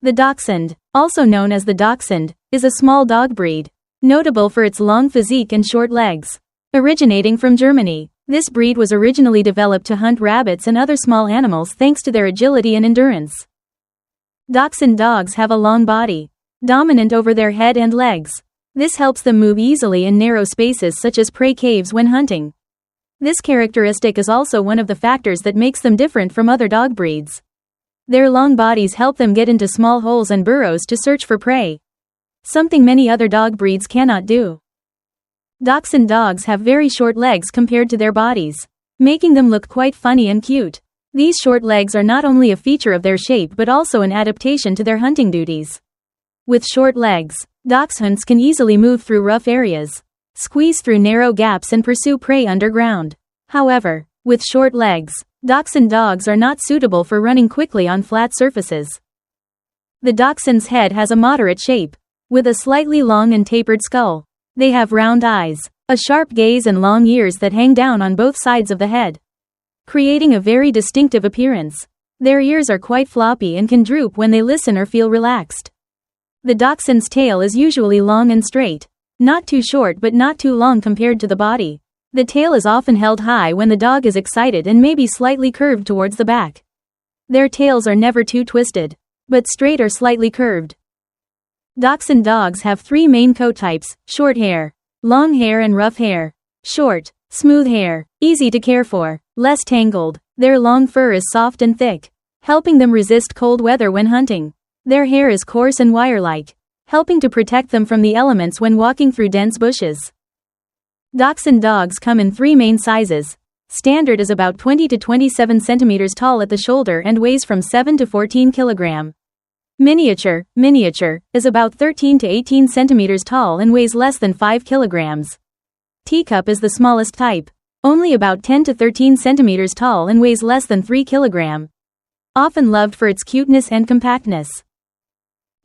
The Dachshund, also known as the Dachshund, is a small dog breed, notable for its long physique and short legs. Originating from Germany, this breed was originally developed to hunt rabbits and other small animals thanks to their agility and endurance. Dachshund dogs have a long body, dominant over their head and legs. This helps them move easily in narrow spaces such as prey caves when hunting. This characteristic is also one of the factors that makes them different from other dog breeds. Their long bodies help them get into small holes and burrows to search for prey, something many other dog breeds cannot do. Dachshund dogs have very short legs compared to their bodies, making them look quite funny and cute. These short legs are not only a feature of their shape but also an adaptation to their hunting duties. With short legs, dachshunds can easily move through rough areas, squeeze through narrow gaps and pursue prey underground. However, with short legs, dachshund dogs are not suitable for running quickly on flat surfaces. The dachshund's head has a moderate shape, with a slightly long and tapered skull. They have round eyes, a sharp gaze and long ears that hang down on both sides of the head, creating a very distinctive appearance. Their ears are quite floppy and can droop when they listen or feel relaxed. The dachshund's tail is usually long and straight, not too short but not too long compared to the body. The tail is often held high when the dog is excited and may be slightly curved towards the back. Their tails are never too twisted, but straight or slightly curved. Dachshund dogs have three main coat types: short hair, long hair and rough hair. Short, smooth hair, easy to care for, less tangled. Their long fur is soft and thick, helping them resist cold weather when hunting. Their hair is coarse and wire-like, helping to protect them from the elements when walking through dense bushes. Dachshund dogs come in three main sizes. Standard is about 20 to 27 centimeters tall at the shoulder and weighs from 7 to 14 kilogram. Miniature is about 13 to 18 centimeters tall and weighs less than 5 kilograms. Teacup is the smallest type, only about 10 to 13 centimeters tall and weighs less than 3 kilogram. Often loved for its cuteness and compactness.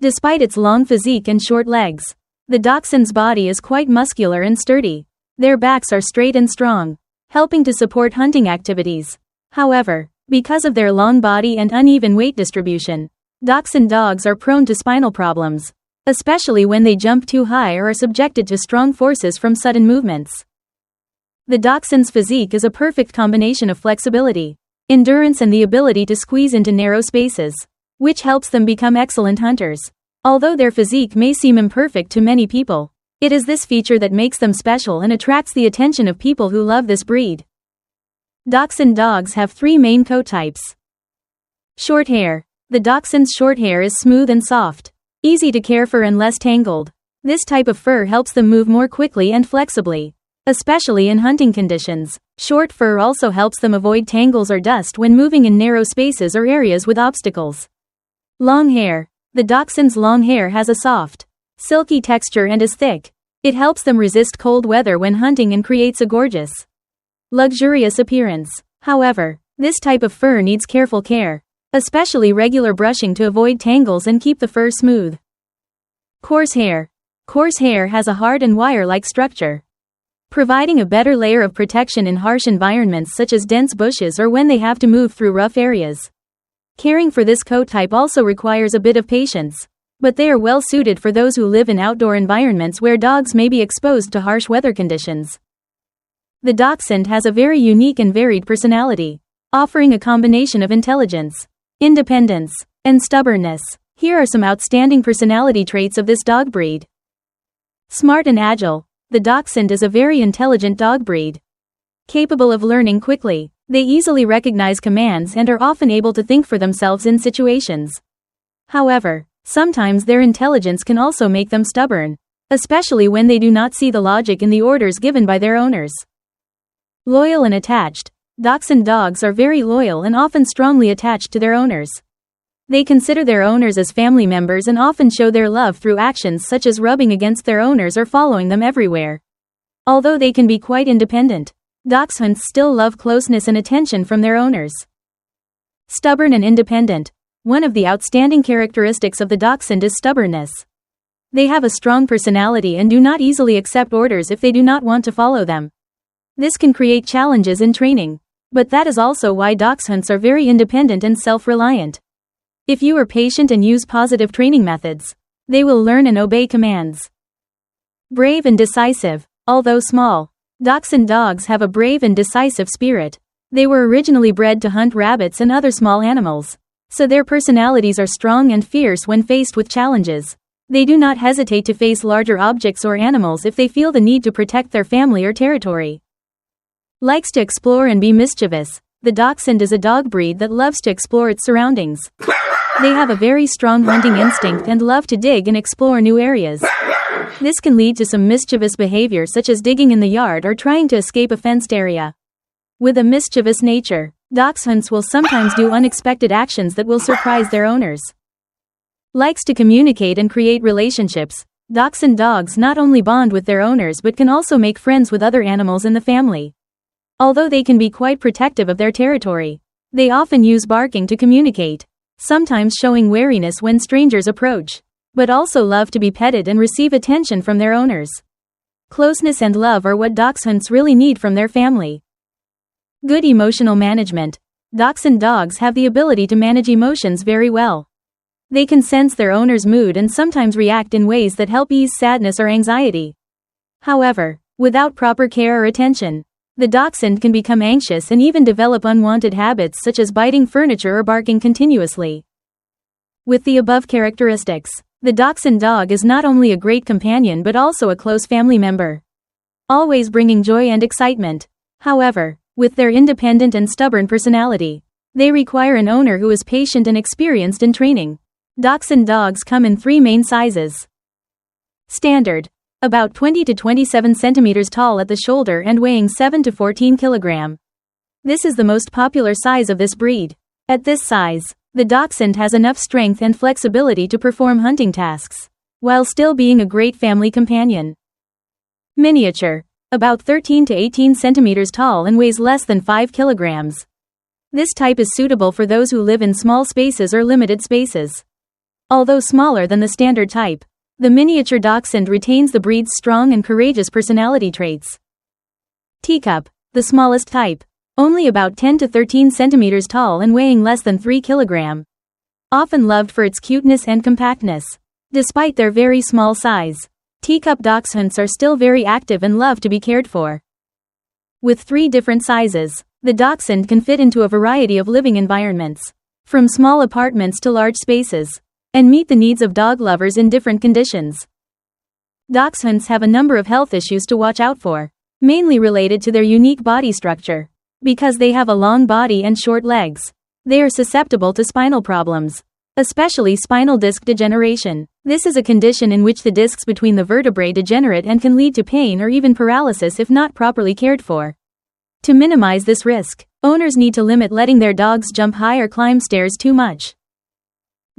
Despite its long physique and short legs, the dachshund's body is quite muscular and sturdy. Their backs are straight and strong, helping to support hunting activities. However, because of their long body and uneven weight distribution, dachshund dogs are prone to spinal problems, especially when they jump too high or are subjected to strong forces from sudden movements. The dachshund's physique is a perfect combination of flexibility, endurance and the ability to squeeze into narrow spaces, which helps them become excellent hunters. Although their physique may seem imperfect to many people, it is this feature that makes them special and attracts the attention of people who love this breed. Dachshund dogs have three main coat types. Short hair. The dachshund's short hair is smooth and soft, easy to care for and less tangled. This type of fur helps them move more quickly and flexibly, especially in hunting conditions. Short fur also helps them avoid tangles or dust when moving in narrow spaces or areas with obstacles. Long hair. The dachshund's long hair has a soft, silky texture and is thick. It helps them resist cold weather when hunting and creates a gorgeous, luxurious appearance. However, this type of fur needs careful care, especially regular brushing to avoid tangles and keep the fur smooth. Coarse hair. Coarse hair has a hard and wire-like structure, providing a better layer of protection in harsh environments such as dense bushes or when they have to move through rough areas. Caring for this coat type also requires a bit of patience, but they are well suited for those who live in outdoor environments where dogs may be exposed to harsh weather conditions. The dachshund has a very unique and varied personality, offering a combination of intelligence, independence, and stubbornness. Here are some outstanding personality traits of this dog breed. Smart and agile. The dachshund is a very intelligent dog breed, capable of learning quickly. They easily recognize commands and are often able to think for themselves in situations. However, sometimes their intelligence can also make them stubborn, especially when they do not see the logic in the orders given by their owners. Loyal and attached. Dachshund dogs are very loyal and often strongly attached to their owners. They consider their owners as family members and often show their love through actions such as rubbing against their owners or following them everywhere. Although they can be quite independent, dachshunds still love closeness and attention from their owners. Stubborn and independent. One of the outstanding characteristics of the dachshund is stubbornness. They have a strong personality and do not easily accept orders if they do not want to follow them. This can create challenges in training, but that is also why dachshunds are very independent and self-reliant. If you are patient and use positive training methods, they will learn and obey commands. Brave and decisive. Although small, Dachshund dogs have a brave and decisive spirit. They were originally bred to hunt rabbits and other small animals, so their personalities are strong and fierce when faced with challenges. They do not hesitate to face larger objects or animals if they feel the need to protect their family or territory. Likes to explore and be mischievous. The Dachshund is a dog breed that loves to explore its surroundings. They have a very strong hunting instinct and love to dig and explore new areas. This can lead to some mischievous behavior such as digging in the yard or trying to escape a fenced area. With a mischievous nature, Dachshunds will sometimes do unexpected actions that will surprise their owners. Likes to communicate and create relationships. Dachshund dogs not only bond with their owners but can also make friends with other animals in the family. Although they can be quite protective of their territory, they often use barking to communicate, sometimes showing wariness when strangers approach, but also love to be petted and receive attention from their owners. Closeness and love are what Dachshunds really need from their family. Good emotional management. Dachshund dogs have the ability to manage emotions very well. They can sense their owner's mood and sometimes react in ways that help ease sadness or anxiety. However, without proper care or attention, the Dachshund can become anxious and even develop unwanted habits such as biting furniture or barking continuously. With the above characteristics, the Dachshund dog is not only a great companion but also a close family member, always bringing joy and excitement. However, with their independent and stubborn personality, they require an owner who is patient and experienced in training. Dachshund dogs come in 3 main sizes. Standard. About 20 to 27 centimeters tall at the shoulder and weighing 7 to 14 kilogram. This is the most popular size of this breed. At this size, the Dachshund has enough strength and flexibility to perform hunting tasks, while still being a great family companion. Miniature. About 13 to 18 centimeters tall and weighs less than 5 kilograms. This type is suitable for those who live in small spaces or limited spaces. Although smaller than the standard type, the miniature Dachshund retains the breed's strong and courageous personality traits. Teacup, the smallest type, only about 10 to 13 centimeters tall and weighing less than 3 kilogram. Often loved for its cuteness and compactness. Despite their very small size, teacup Dachshunds are still very active and love to be cared for. With 3 different sizes, the Dachshund can fit into a variety of living environments, from small apartments to large spaces, and meet the needs of dog lovers in different conditions. Dachshunds have a number of health issues to watch out for, mainly related to their unique body structure. Because they have a long body and short legs, they are susceptible to spinal problems, especially spinal disc degeneration. This is a condition in which the discs between the vertebrae degenerate and can lead to pain or even paralysis if not properly cared for. To minimize this risk, owners need to limit letting their dogs jump high or climb stairs too much.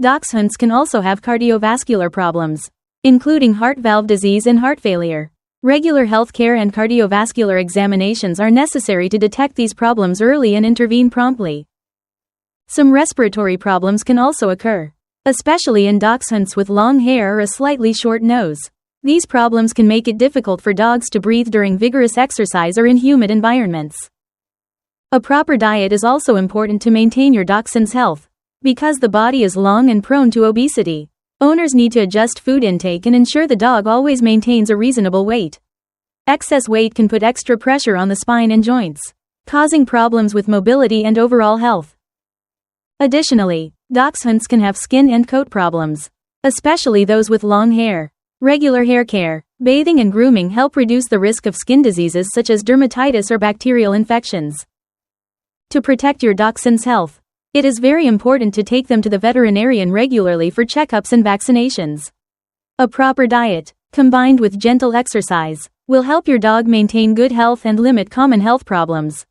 Dachshunds can also have cardiovascular problems, including heart valve disease and heart failure. Regular health care and cardiovascular examinations are necessary to detect these problems early and intervene promptly. Some respiratory problems can also occur, especially in Dachshunds with long hair or a slightly short nose. These problems can make it difficult for dogs to breathe during vigorous exercise or in humid environments. A proper diet is also important to maintain your Dachshund's health. Because the body is long and prone to obesity, owners need to adjust food intake and ensure the dog always maintains a reasonable weight. Excess weight can put extra pressure on the spine and joints, causing problems with mobility and overall health. Additionally, Dachshunds can have skin and coat problems, especially those with long hair. Regular hair care, bathing and grooming help reduce the risk of skin diseases such as dermatitis or bacterial infections. To protect your Dachshund's health, it is very important to take them to the veterinarian regularly for checkups and vaccinations. A proper diet, combined with gentle exercise, will help your dog maintain good health and limit common health problems.